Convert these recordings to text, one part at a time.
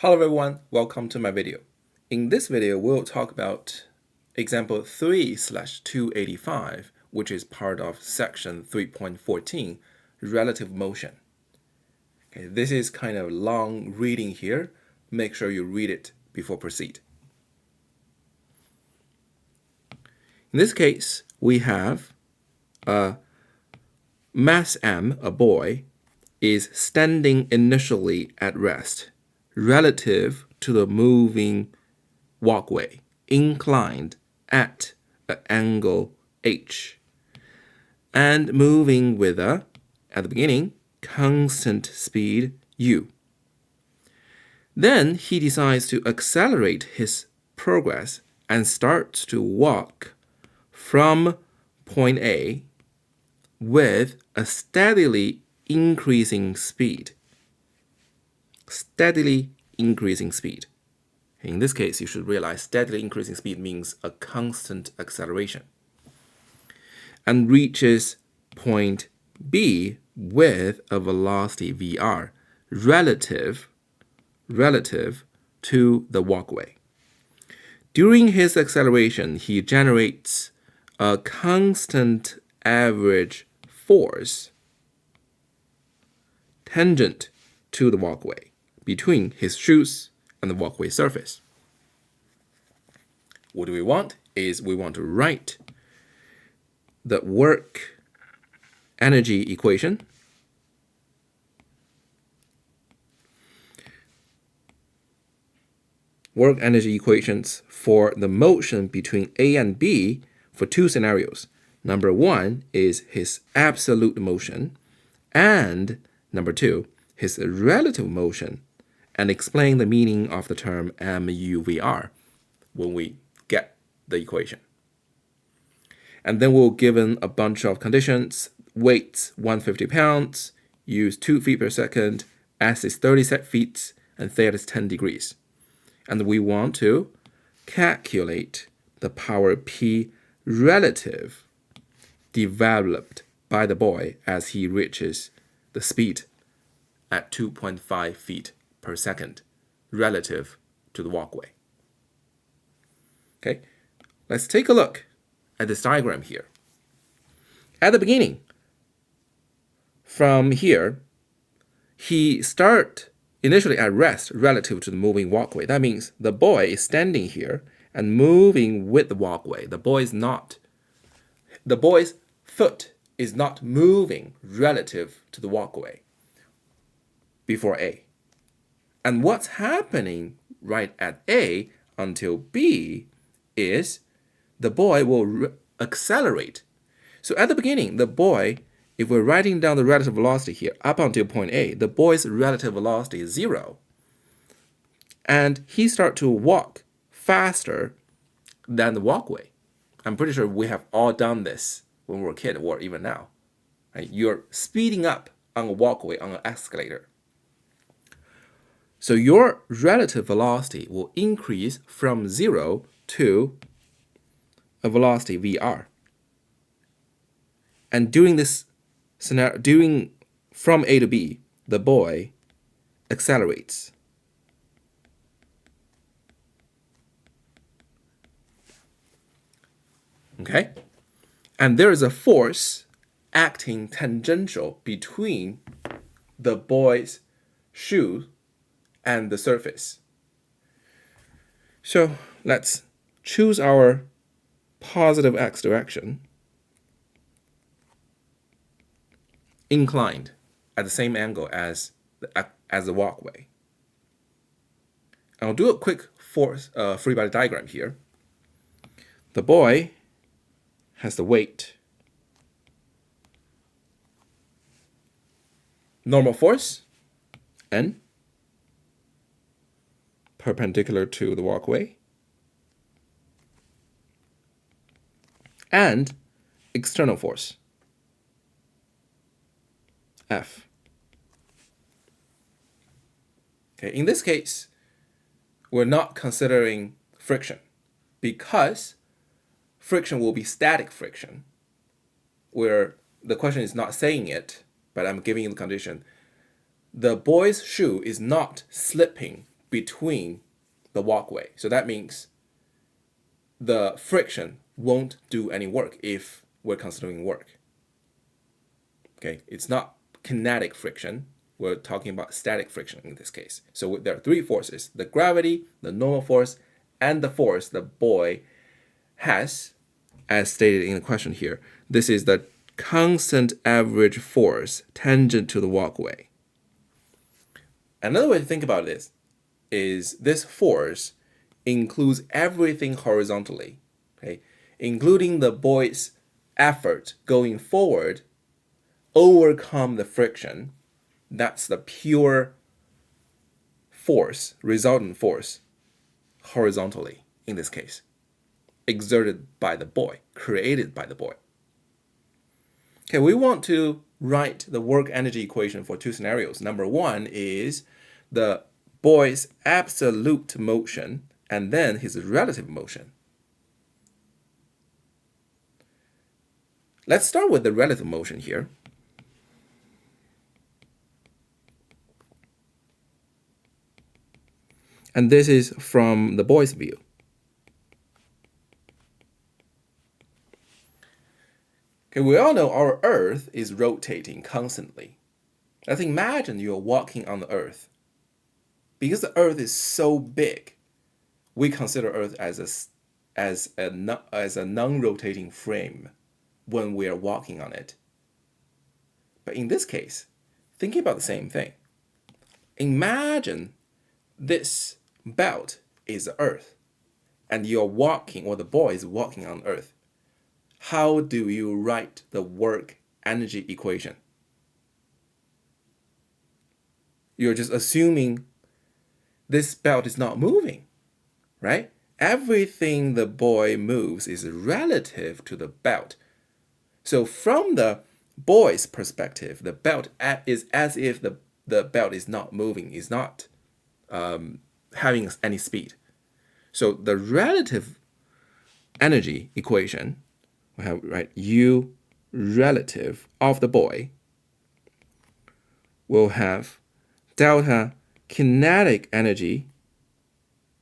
Hello everyone, welcome to my video. In this video, we'll talk about example 3/285, which is part of section 3.14, relative motion. Okay, this is kind of long reading here. Make sure you read it before proceed. In this case, we have a mass M, a boy, is standing initially at rest relative to the moving walkway, inclined at an angle h, and moving with at the beginning, constant speed u. Then he decides to accelerate his progress and starts to walk from point A with a steadily increasing speed. Steadily increasing speed. In this case, you should realize steadily increasing speed means a constant acceleration. And reaches point B with a velocity Vr relative to the walkway. During his acceleration, he generates a constant average force tangent to the walkway between his shoes and the walkway surface. What we want is we want to write the work energy equation equations for the motion between A and B for two scenarios. Number one is his absolute motion, and number two, his relative motion, and explain the meaning of the term muvr when we get the equation. And then we're given a bunch of conditions: weights 150 pounds, use 2 feet per second, s is 30 set feet, and theta is 10 degrees. And we want to calculate the power P relative developed by the boy as he reaches the speed at 2.5 feet per second relative to the walkway. Okay, let's take a look at this diagram here. At the beginning, from here, he starts initially at rest relative to the moving walkway. That means the boy is standing here and moving with the walkway. The boy's foot is not moving relative to the walkway before A. And what's happening right at A until B is the boy will accelerate. So at the beginning, the boy, if we're writing down the relative velocity here up until point A, the boy's relative velocity is 0. And he starts to walk faster than the walkway. I'm pretty sure we have all done this when we were a kid or even now. Right? You're speeding up on a walkway, on an escalator. So your relative velocity will increase from 0 to a velocity Vr. And during this scenario, from A to B, the boy accelerates. Okay? And there is a force acting tangential between the boy's shoe and the surface. So let's choose our positive x direction, inclined at the same angle as the walkway. I'll do a quick free body diagram here. The boy has the weight, normal force, N, perpendicular to the walkway, and external force, F. Okay, in this case, we're not considering friction because friction will be static friction, where the question is not saying it, but I'm giving you the condition. The boy's shoe is not slipping between the walkway. So that means the friction won't do any work if we're considering work. Okay, it's not kinetic friction. We're talking about static friction in this case. So there are three forces: the gravity, the normal force, and the force the boy has, as stated in the question here. This is the constant average force tangent to the walkway. Another way to think about this is this force includes everything horizontally, okay, including the boy's effort going forward, overcome the friction. That's the pure force, resultant force, horizontally in this case, exerted by the boy, created by the boy. Okay, we want to write the work energy equation for two scenarios. Number one is the boy's absolute motion and then his relative motion. Let's start with the relative motion here. And this is from the boy's view. Okay, we all know our Earth is rotating constantly. Let's imagine you're walking on the Earth. Because the Earth is so big, we consider Earth as a non-rotating frame when we are walking on it. But in this case, thinking about the same thing. Imagine this belt is the Earth, and you're walking, or the boy is walking on Earth. How do you write the work energy equation? You're just assuming this belt is not moving, right? Everything the boy moves is relative to the belt. So from the boy's perspective, the belt is as if the belt is not moving, is not having any speed. So the relative energy equation, we have, right, U relative of the boy will have delta kinetic energy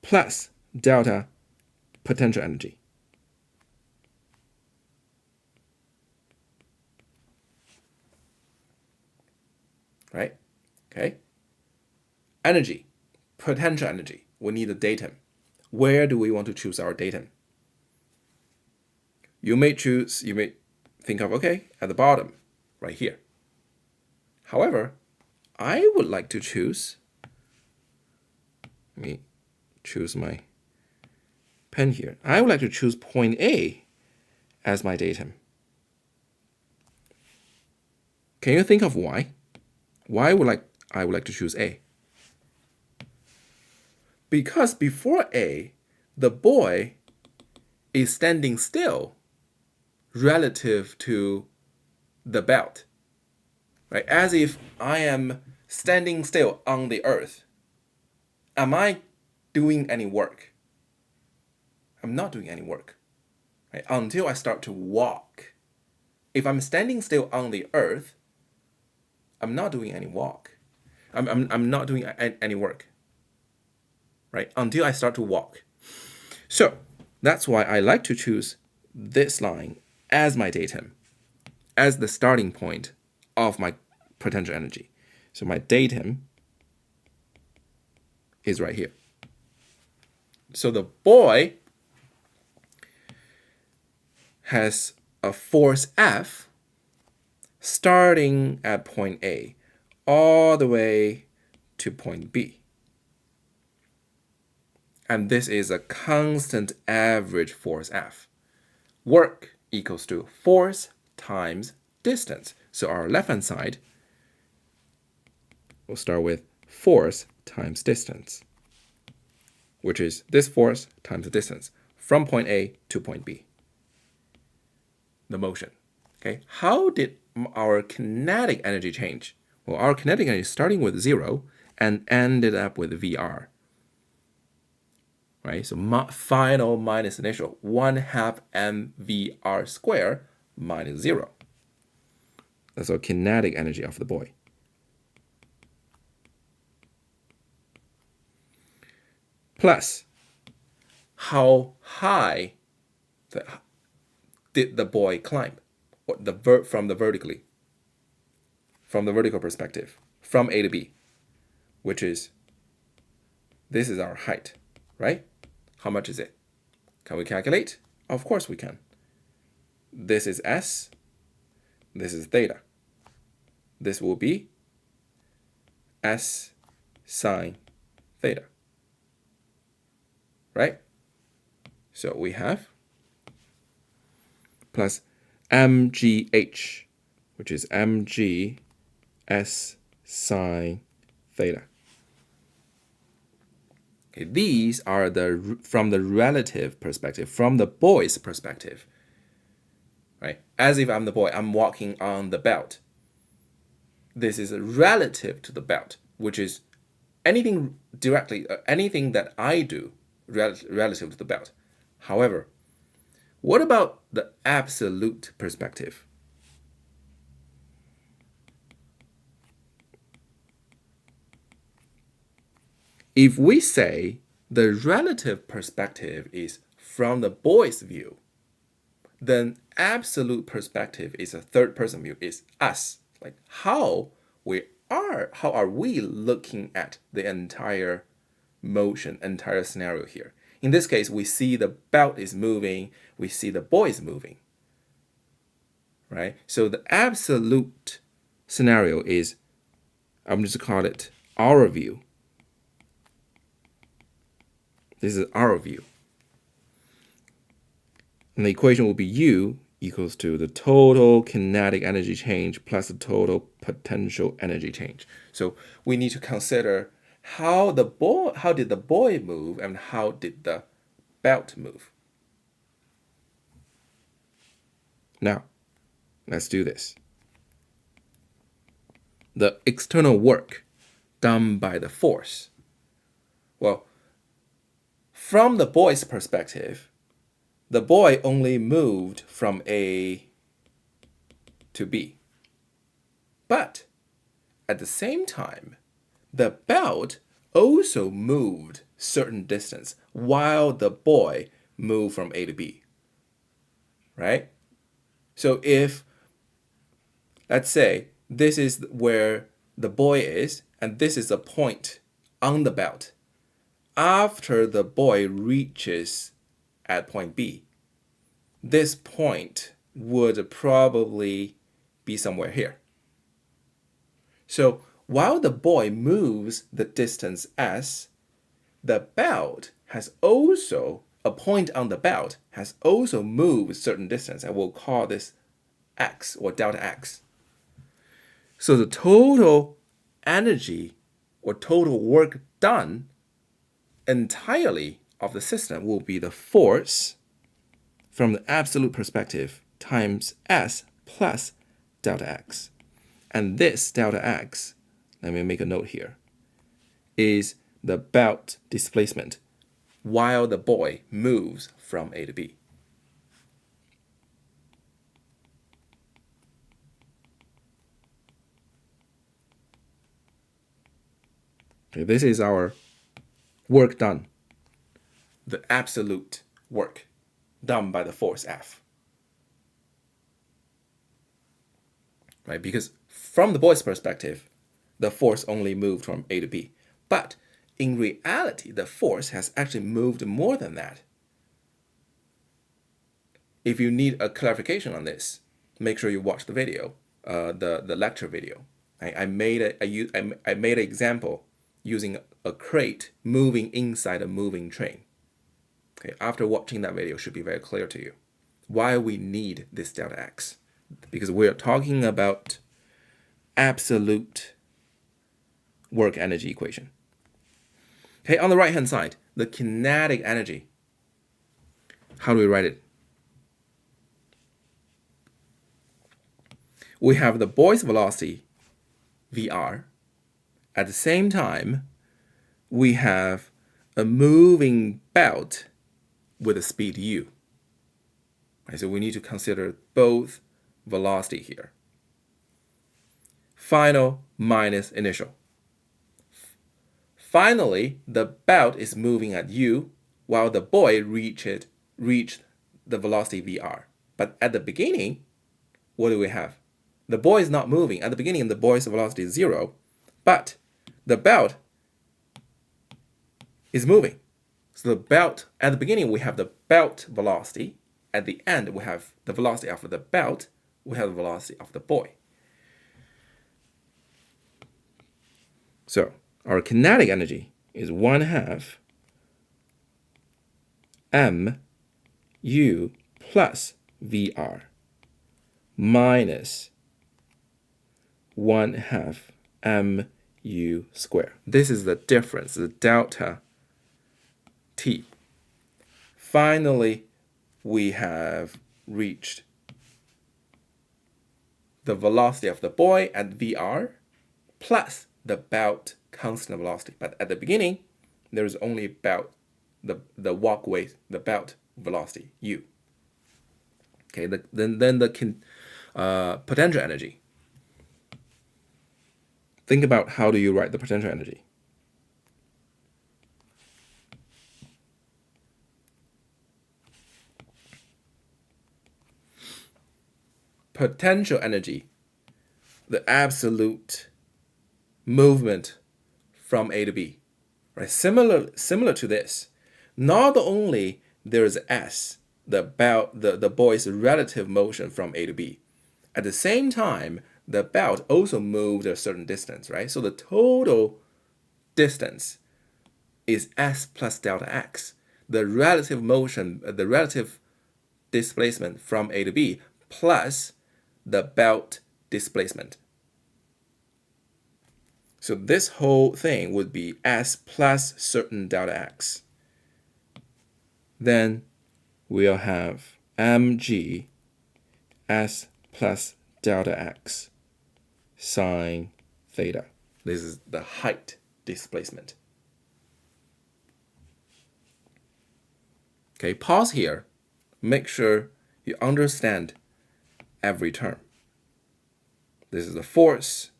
plus delta potential energy. Right? Okay. Energy, potential energy. We need a datum. Where do we want to choose our datum? You may think of, okay, at the bottom, right here. However, I would like to choose, let me choose my pen here. I would like to choose point A as my datum. Can you think of why? Why I would like to choose A? Because before A, the boy is standing still relative to the belt, right? As if I am standing still on the earth. Am I doing any work? I'm not doing any work, right? Until I start to walk. If I'm standing still on the earth, I'm not doing any walk. I'm not doing any work, right? Until I start to walk. So that's why I like to choose this line as my datum, as the starting point of my potential energy. So my datum is right here. So the boy has a force F starting at point A all the way to point B. And this is a constant average force F. Work equals to force times distance. So our left-hand side, we'll start with force times distance, which is this force times the distance from point A to point B. The motion. Okay, how did our kinetic energy change? Well, our kinetic energy starting with 0 and ended up with VR. Right, so final minus initial, 1/2 mvr squared minus 0. That's our kinetic energy of the boy. plus how high did the boy climb, or from the vertical perspective, from A to B, which is, this is our height, right? How much is it? Can we calculate? Of course we can. This is S, this is theta. This will be S sine theta, right? So we have plus mgh, which is mg s sine theta. Okay, these are from the relative perspective, from the boy's perspective, right? As if I'm the boy, I'm walking on the belt. This is relative to the belt, which is anything that I do relative to the belt. However, what about the absolute perspective? If we say the relative perspective is from the boy's view, then absolute perspective is a third person view, is us. Like how are we looking at the entire motion, entire scenario here? In this case, we see the belt is moving, we see the boy is moving, right? So the absolute scenario is, I'm just call it our view. This is our view. And the equation will be U equals to the total kinetic energy change plus the total potential energy change. So we need to consider how did the boy move and how did the belt move. Now, let's do this. The external work done by the force. Well, from the boy's perspective, the boy only moved from A to B. But at the same time, the belt also moved certain distance while the boy moved from A to B, right? So if, let's say, this is where the boy is, and this is a point on the belt. After the boy reaches at point B, this point would probably be somewhere here. So while the boy moves the distance S, the belt has also, a point on the belt has also moved certain distance, and we'll call this X or delta X. So the total energy or total work done entirely of the system will be the force from the absolute perspective times S plus delta X. And this delta X, let me make a note here, is the belt displacement while the boy moves from A to B. Okay, this is our work done, the absolute work done by the force F. Right? Because from the boy's perspective, the force only moved from A to B. But in reality, the force has actually moved more than that. If you need a clarification on this, make sure you watch the video, the lecture video. I made an example using a crate moving inside a moving train. Okay, after watching that video, it should be very clear to you why we need this delta X. Because we're talking about absolute work energy equation. Okay, on the right hand side, the kinetic energy. How do we write it? We have the boy's velocity, VR. At the same time, we have a moving belt with a speed u. Right, so we need to consider both velocity here. Final minus initial. Finally, the belt is moving at u while the boy reached the velocity vr. But at the beginning, what do we have? The boy is not moving. At the beginning, the boy's velocity is 0, but the belt is moving. So the belt, at the beginning, we have the belt velocity. At the end, we have the velocity of the belt. We have the velocity of the boy. So our kinetic energy is 1/2 mu plus vr minus 1/2 mu squared. This is the difference, the delta t. Finally, we have reached the velocity of the boy at vr plus the belt constant velocity. But at the beginning, there is only belt, the walkway, the belt velocity, u. Okay, then the potential energy. Think about how do you write the potential energy. Potential energy, the absolute movement from A to B, right? Similar to this. Not only there is S, the boy's relative motion from A to B. At the same time, the belt also moved a certain distance, right? So the total distance is S plus delta x. The relative motion, the relative displacement from A to B plus the belt displacement. So this whole thing would be S plus certain delta x. Then we'll have mg S plus delta x sine theta. This is the height displacement. Okay, pause here. Make sure you understand every term. This is the force.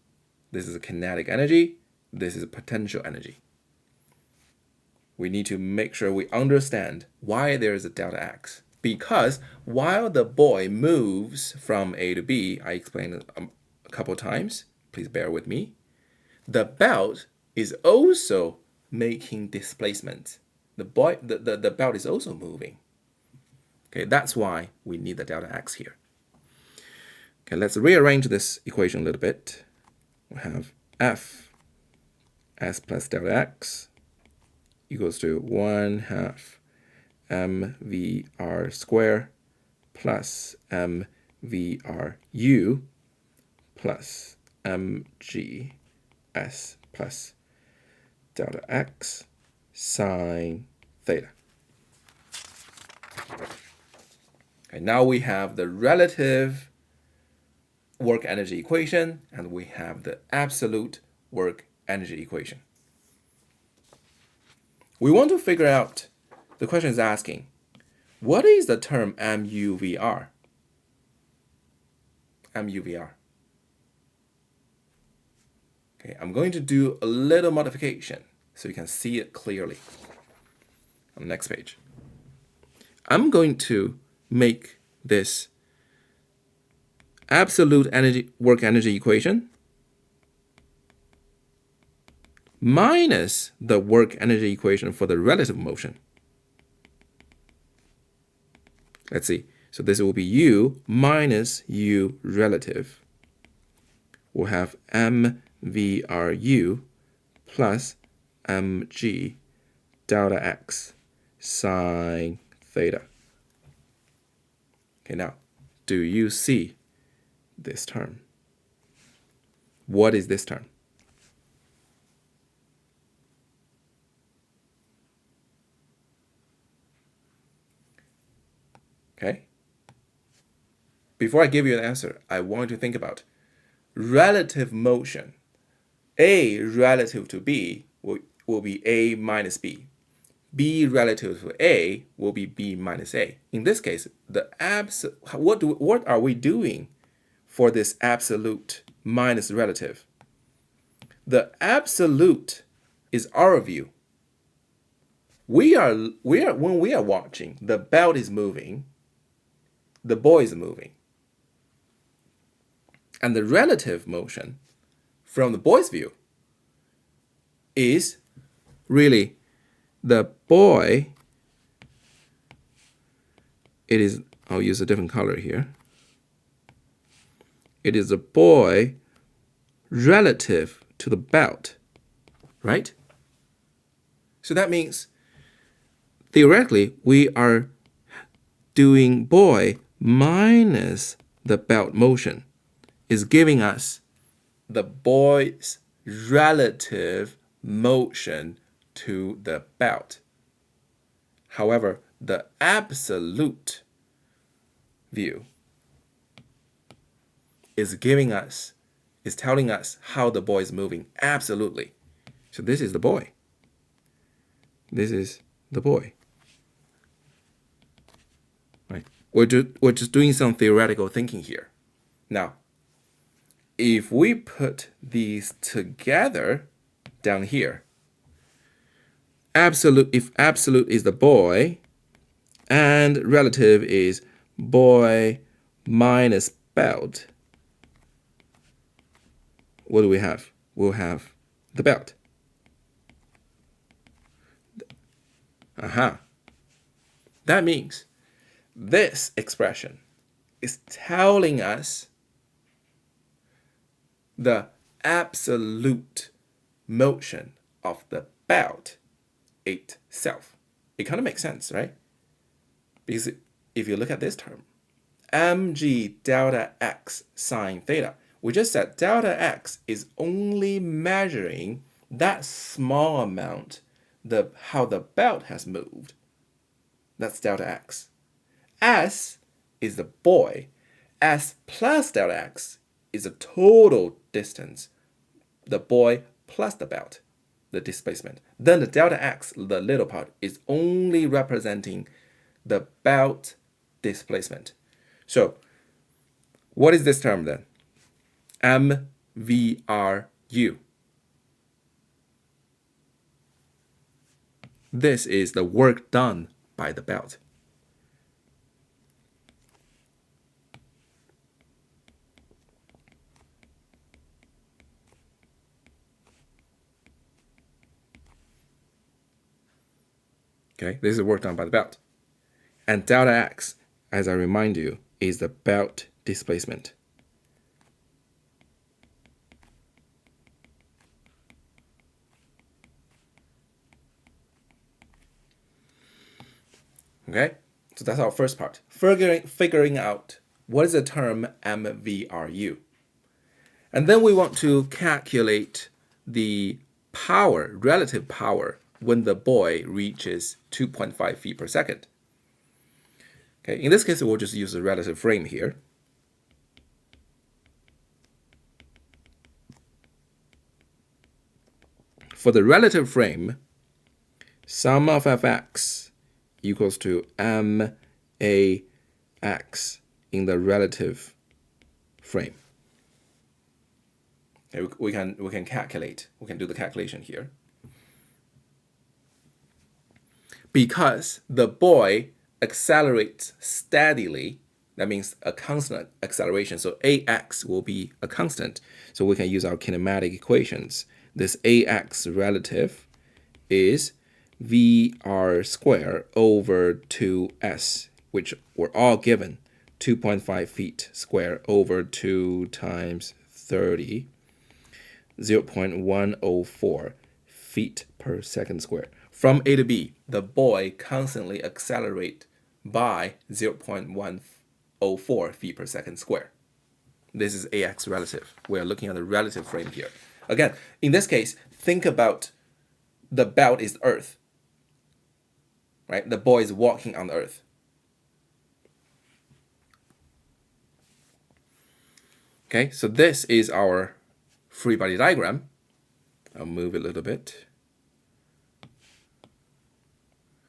This is a kinetic energy. This is a potential energy. We need to make sure we understand why there is a delta x. Because while the boy moves from A to B, I explained it a couple times, please bear with me, the belt is also making displacement. The belt is also moving. Okay, that's why we need the delta x here. Okay, let's rearrange this equation a little bit. We have f s plus delta x equals to 1/2 mvr squared plus mvru plus mg s plus delta x sine theta. And now we have the relative work energy equation and we have the absolute work energy equation. We want to figure out, the question is asking, what is the term muvr? Muvr. Okay, I'm going to do a little modification so you can see it clearly on the next page. I'm going to make this absolute work energy equation minus the work energy equation for the relative motion. Let's see. So this will be u minus u relative. We'll have mvru plus mg delta x sine theta. Okay, now, do you see this term? What is this term? Okay? Before I give you an answer, I want you to think about relative motion. A relative to B will be A minus B. B relative to A will be B minus A. In this case, what are we doing for this absolute minus relative? The absolute is our view. When we are watching, the belt is moving, the boy is moving. And the relative motion from the boy's view is really the boy. I'll use a different color here. It is the boy relative to the belt, right? So that means theoretically we are doing boy minus the belt motion is giving us the boy's relative motion to the belt. However, the absolute view is telling us how the boy is moving absolutely. So this is the boy. This is the boy. Right? We're just doing some theoretical thinking here. Now, if we put these together down here, if absolute is the boy and relative is boy minus belt, what do we have? We'll have the belt. That means this expression is telling us the absolute motion of the belt itself. It kind of makes sense, right? Because if you look at this term, mg delta x sine theta, we just said delta x is only measuring that small amount, how the belt has moved. That's delta x. S is the boy. S plus delta x is the total distance, the boy plus the belt, the displacement. Then the delta x, the little part, is only representing the belt displacement. So what is this term then? mvru. This is the work done by the belt. Okay, this is work done by the belt. And delta x, as I remind you, is the belt displacement. Okay, so that's our first part. Figuring out what is the term mvru. And then we want to calculate the power, relative power, when the boy reaches 2.5 feet per second. Okay, in this case, we'll just use the relative frame here. For the relative frame, sum of fx equals to max in the relative frame. Okay, we can calculate. We can do the calculation here. Because the boy accelerates steadily, that means a constant acceleration. So ax will be a constant. So we can use our kinematic equations. This ax relative is vr squared over 2s, which were all given 2.5 feet squared over 2 times 30, 0.104 feet per second squared. From A to B, the boy constantly accelerates by 0.104 feet per second squared. This is ax relative. We're looking at the relative frame here. Again, in this case, think about the belt is Earth. Right? The boy is walking on the Earth. Okay, so this is our free body diagram. I'll move it a little bit.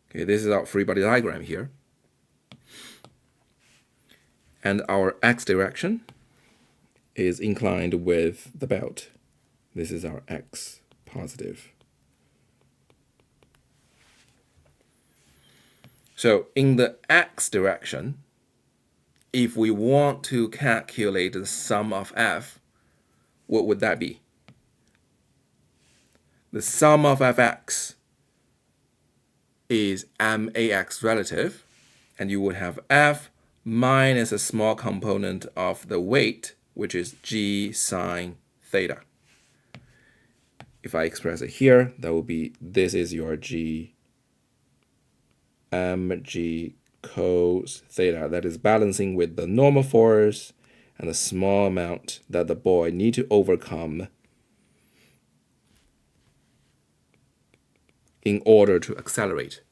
Okay, this is our free body diagram here. And our x direction is inclined with the belt. This is our x positive. So in the x direction, if we want to calculate the sum of f, what would that be? The sum of fx is max relative, and you would have f minus a small component of the weight, which is g sine theta. If I express it here, that will be, this is your g mg cos theta. That is balancing with the normal force and the small amount that the boy need to overcome in order to accelerate.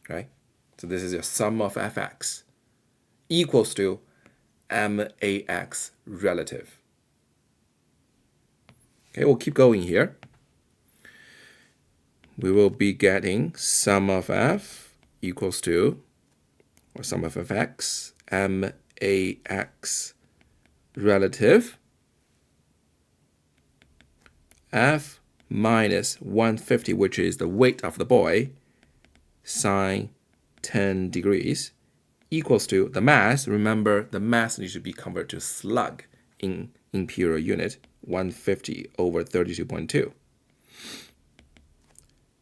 Right? So this is your sum of fx equals to max relative. Okay, we'll keep going here. We will be getting sum of f equals to, or sum of fx, max relative f minus 150, which is the weight of the boy, sine 10 degrees, equals to the mass. Remember, the mass needs to be converted to slug in imperial unit, 150 over 32.2,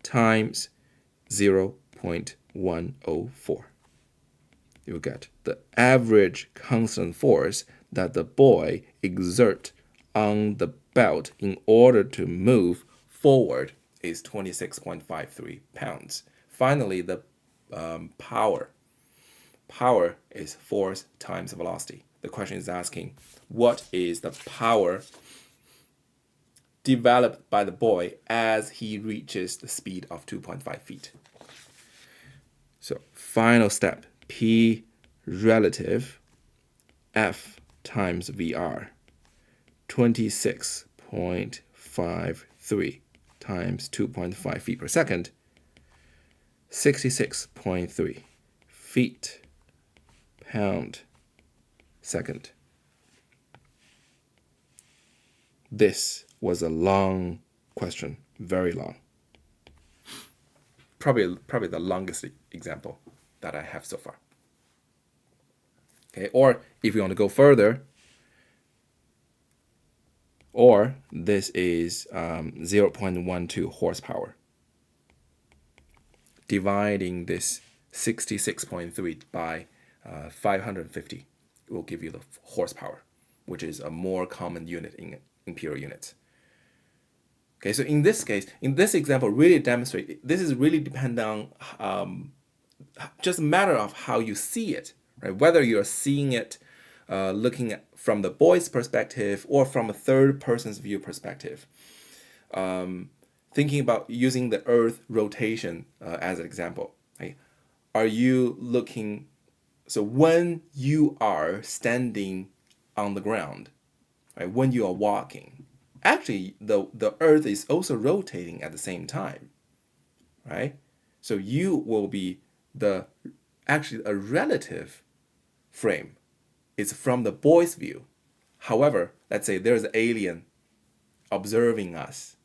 times 0.104. You get the average constant force that the boy exerts on the belt in order to move forward is 26.53 pounds. Finally, the power. Power is force times velocity. The question is asking, what is the power developed by the boy as he reaches the speed of 2.5 feet? So final step, P relative F times VR, 26.53 times 2.5 feet per second, 66.3 feet pound second. This was a long question, very long. Probably the longest example that I have so far. Okay, or if you want to go further, or this is 0.12 horsepower. Dividing this 66.3 by 550 will give you the horsepower, which is a more common unit in imperial units. Okay, so in this case, in this example, really demonstrate, this is really dependent on just a matter of how you see it, right? Whether you're seeing it looking at from the boy's perspective or from a third person's view perspective. Thinking about using the Earth rotation as an example, right? Are you looking, so when you are standing on the ground, right, when you are walking, actually the Earth is also rotating at the same time, right? So you will be actually a relative frame. It's from the boy's view. However, let's say there's an alien observing us.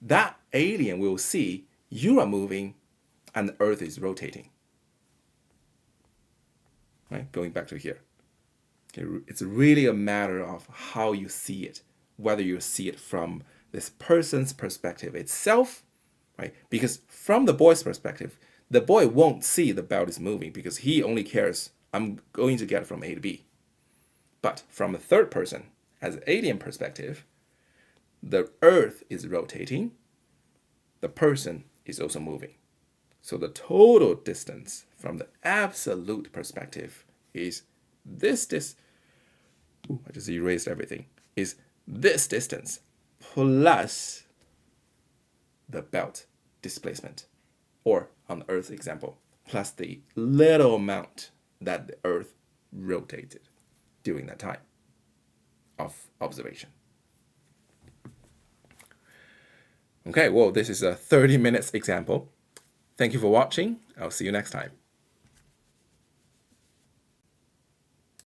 That alien will see you are moving and the Earth is rotating. Right? Going back to here. Okay, it's really a matter of how you see it, whether you see it from this person's perspective itself, right? Because from the boy's perspective, the boy won't see the belt is moving because he only cares, I'm going to get from A to B. But from a third person, as an alien perspective, the Earth is rotating, the person is also moving. So the total distance from the absolute perspective is this I just erased everything, is this distance plus the belt displacement, or on the Earth example, plus the little amount that the Earth rotated during that time of observation. Okay, well, this is a 30 minutes example. Thank you for watching. I'll see you next time.